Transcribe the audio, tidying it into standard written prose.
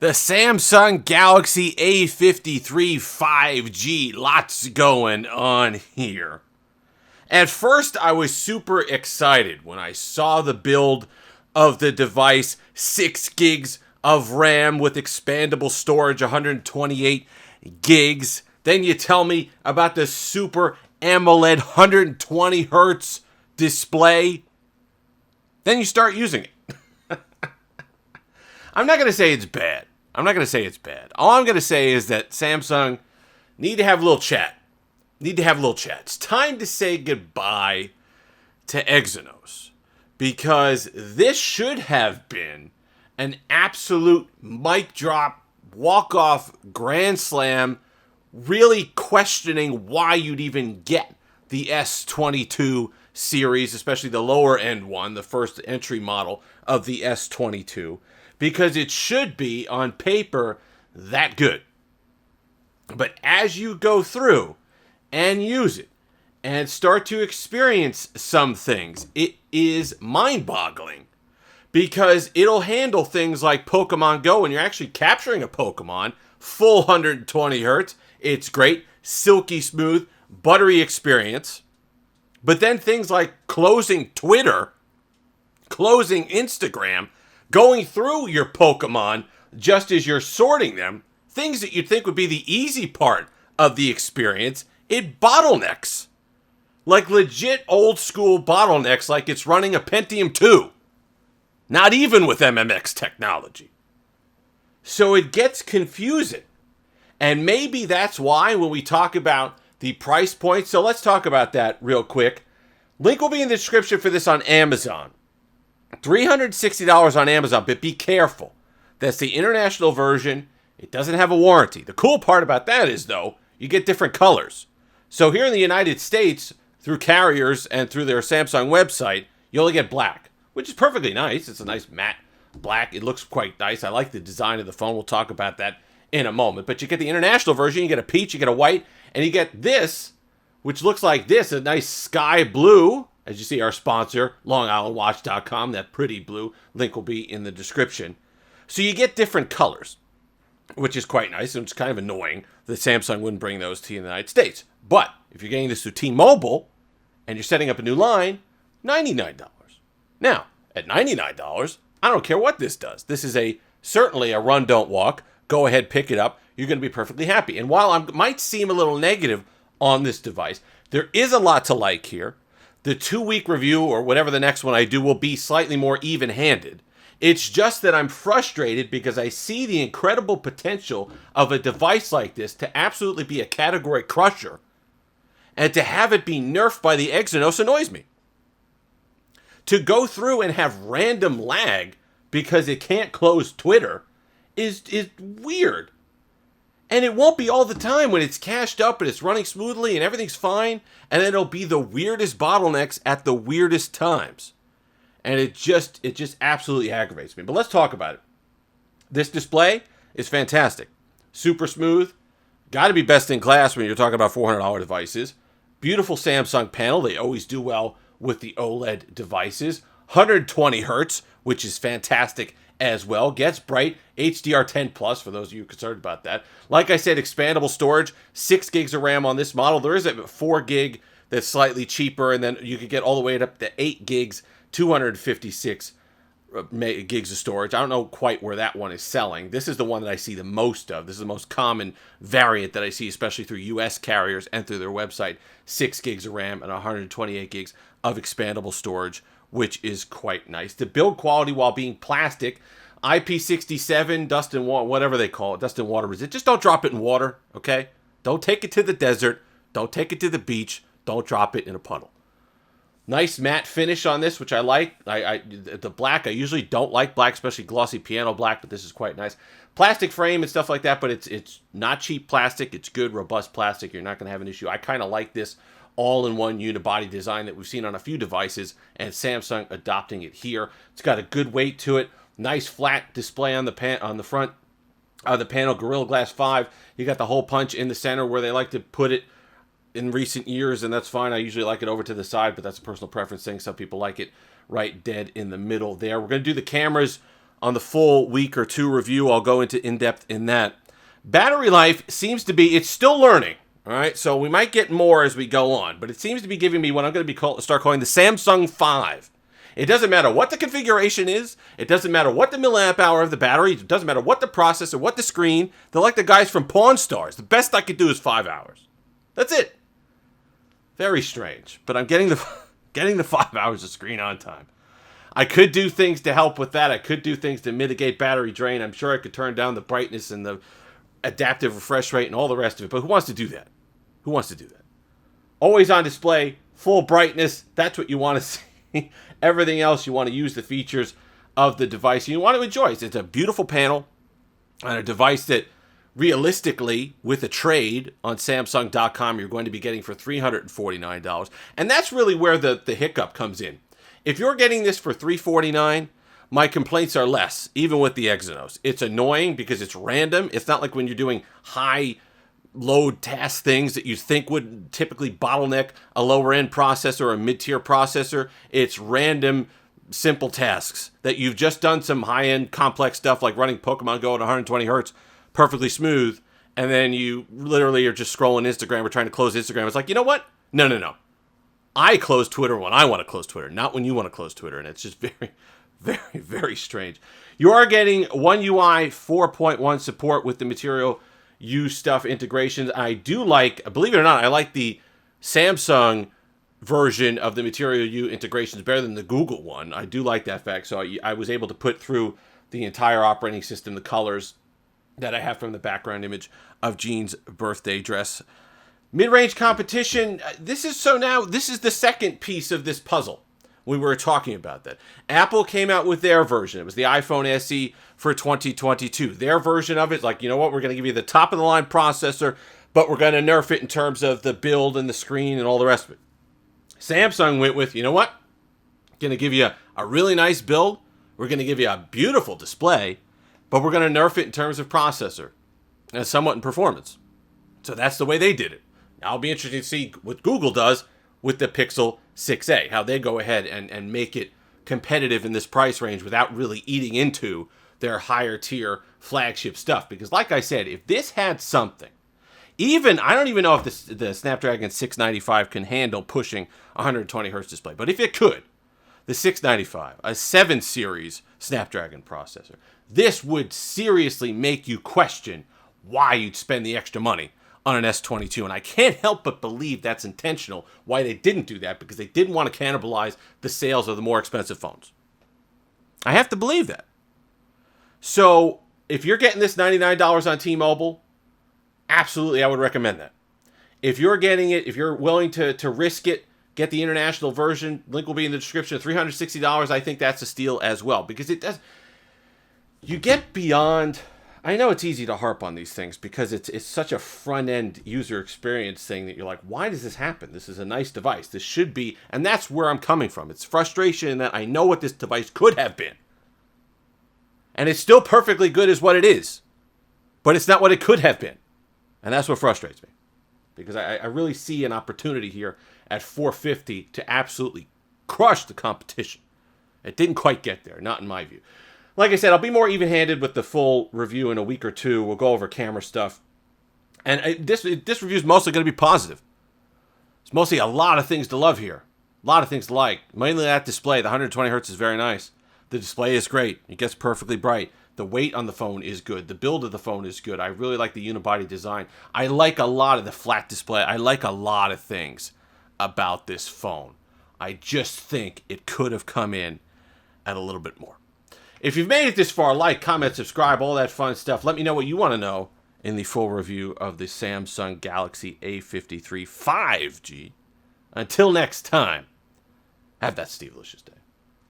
The Samsung Galaxy A53 5G. Lots going on here. At first, I was super excited when I saw the build of the device. 6 gigs of RAM with expandable storage, 128 gigs. Then you tell me about the Super AMOLED 120 hertz display. Then you start using it. I'm not going to say it's bad. All I'm going to say is that Samsung need to have a little chat. It's time to say goodbye to Exynos, because this should have been an absolute mic drop, walk-off grand slam, really questioning why you'd even get the S22 series, especially the lower end one, the first entry model of the S22, because it should be, on paper, that good. But as you go through and use it and start to experience some things, it is mind-boggling, because it'll handle things like Pokemon Go when you're actually capturing a Pokemon, full 120 hertz. It's great, silky smooth, buttery experience. But then things like closing Twitter, closing Instagram, going through your Pokemon just as you're sorting them, things that you'd think would be the easy part of the experience, it bottlenecks. Like legit old school bottlenecks, like it's running a Pentium 2. Not even with MMX technology. So it gets confusing. And maybe that's why when we talk about the price point, so let's talk about that real quick. Link will be in the description for this on Amazon. $360 on Amazon, but be careful. That's the international version. It doesn't have a warranty. The cool part about that is, though, you get different colors. So here in the United States, through carriers and through their Samsung website, you only get black, which is perfectly nice. It's a nice matte black. It looks quite nice. I like the design of the phone. We'll talk about that in a moment. But you get the international version. You get a peach, you get a white, and you get this, which looks like this, a nice sky blue. As you see, our sponsor, LongIslandWatch.com, that pretty blue. Link will be in the description. So you get different colors, which is quite nice, and it's kind of annoying that Samsung wouldn't bring those to the United States. But if you're getting this through T-Mobile and you're setting up a new line, $99. Now, at $99, I don't care what this does. This is certainly a run, don't walk. Go ahead, pick it up. You're going to be perfectly happy. And while I might seem a little negative on this device, there is a lot to like here. The 2-week review, or whatever the next one I do, will be slightly more even-handed. It's just that I'm frustrated because I see the incredible potential of a device like this to absolutely be a category crusher, and to have it be nerfed by the Exynos annoys me. To go through and have random lag because it can't close Twitter is weird. And it won't be all the time when it's cached up and it's running smoothly and everything's fine, and it'll be the weirdest bottlenecks at the weirdest times. And it just absolutely aggravates me. But let's talk about it. This display is fantastic. Super smooth. Got to be best in class when you're talking about $400 devices. Beautiful Samsung panel. They always do well with the OLED devices. 120 hertz, which is fantastic as well. Gets bright. HDR10 Plus, for those of you concerned about that. Like I said, expandable storage. 6 gigs of RAM on this model. There is a 4 gig that's slightly cheaper, and then you could get all the way up to 8 gigs, 256 gigs of storage. I don't know quite where that one is selling. This is the one that I see the most of. This is the most common variant that I see, especially through US carriers and through their website. 6 gigs of RAM and 128 gigs of expandable storage, which is quite nice. The build quality, while being plastic, IP67, dust and water, whatever they call it, dust and water resist. Just don't drop it in water, okay? Don't take it to the desert. Don't take it to the beach. Don't drop it in a puddle. Nice matte finish on this, which I like. The black, I usually don't like black, especially glossy piano black, but this is quite nice. Plastic frame and stuff like that, but it's not cheap plastic. It's good, robust plastic. You're not going to have an issue. I kind of like this all-in-one unibody design that we've seen on a few devices, and Samsung adopting it here. It's got a good weight to it. Nice flat display on the front of the panel. Gorilla Glass 5. You got the hole punch in the center where they like to put it in recent years, and that's fine. I usually like it over to the side, but that's a personal preference thing. Some people like it right dead in the middle there. We're going to do the cameras on the full week or two review. I'll go into in-depth in that. Battery life seems to be, it's still learning. All right, so we might get more as we go on, but it seems to be giving me what I'm going to start calling the Samsung 5. It doesn't matter what the configuration is. It doesn't matter what the milliamp hour of the battery. It doesn't matter what the processor, what the screen. They're like the guys from Pawn Stars. The best I could do is 5 hours. That's it. Very strange, but I'm getting the 5 hours of screen on time. I could do things to help with that. I could do things to mitigate battery drain. I'm sure I could turn down the brightness and the adaptive refresh rate and all the rest of it, but who wants to do that? Who wants to do that? Always on display, full brightness, that's what you want to see. Everything else, you want to use the features of the device. You want to enjoy it. It's a beautiful panel on a device that realistically, with a trade on Samsung.com, you're going to be getting for $349. And that's really where the hiccup comes in. If you're getting this for $349, my complaints are less, even with the Exynos. It's annoying because it's random. It's not like when you're doing high load task things that you think would typically bottleneck a lower end processor or a mid-tier processor. It's random, simple tasks that you've just done some high-end complex stuff like running Pokemon Go at 120 hertz perfectly smooth, and then you literally are just scrolling Instagram or trying to close Instagram. It's like, you know what? No. I close Twitter when I want to close Twitter, not when you want to close Twitter, and it's just very, very, very strange. You are getting One UI 4.1 support with the Material You stuff integrations. I do like, believe it or not, I like the Samsung version of the Material You integrations better than the Google one. I do like that fact. So I was able to put through the entire operating system, the colors that I have from the background image of Jean's birthday dress. Mid-range competition. This is the second piece of this puzzle. We were talking about that. Apple came out with their version. It was the iPhone SE for 2022. Their version of it, like, you know what, we're going to give you the top of the line processor, but we're going to nerf it in terms of the build and the screen and all the rest of it. Samsung went with, you know what, going to give you a really nice build. We're going to give you a beautiful display, but we're going to nerf it in terms of processor and somewhat in performance. So that's the way they did it. Now, I'll be interested to see what Google does with the Pixel 6a, how they go ahead and make it competitive in this price range without really eating into their higher tier flagship stuff. Because like I said, if this had something, I don't even know if the Snapdragon 695 can handle pushing 120 hertz display, but if it could, the 695, a 7 series Snapdragon processor, this would seriously make you question why you'd spend the extra money on an S22, and I can't help but believe that's intentional, why they didn't do that, because they didn't want to cannibalize the sales of the more expensive phones. I have to believe that. So, if you're getting this $99 on T-Mobile, absolutely I would recommend that. If you're getting it, if you're willing to risk it, get the international version, link will be in the description, $360, I think that's a steal as well, because it does, you get beyond. I know it's easy to harp on these things because it's such a front-end user experience thing that you're like, why does this happen? This is a nice device. This should be, and that's where I'm coming from. It's frustration in that I know what this device could have been. And it's still perfectly good as what it is. But it's not what it could have been. And that's what frustrates me. Because I really see an opportunity here at $450 to absolutely crush the competition. It didn't quite get there, not in my view. Like I said, I'll be more even-handed with the full review in a week or two. We'll go over camera stuff. And this review is mostly going to be positive. It's mostly a lot of things to love here. A lot of things to like. Mainly that display. The 120 hertz is very nice. The display is great. It gets perfectly bright. The weight on the phone is good. The build of the phone is good. I really like the unibody design. I like a lot of the flat display. I like a lot of things about this phone. I just think it could have come in at a little bit more. If you've made it this far, like, comment, subscribe, all that fun stuff. Let me know what you want to know in the full review of the Samsung Galaxy A53 5G. Until next time, have that Steve-licious day.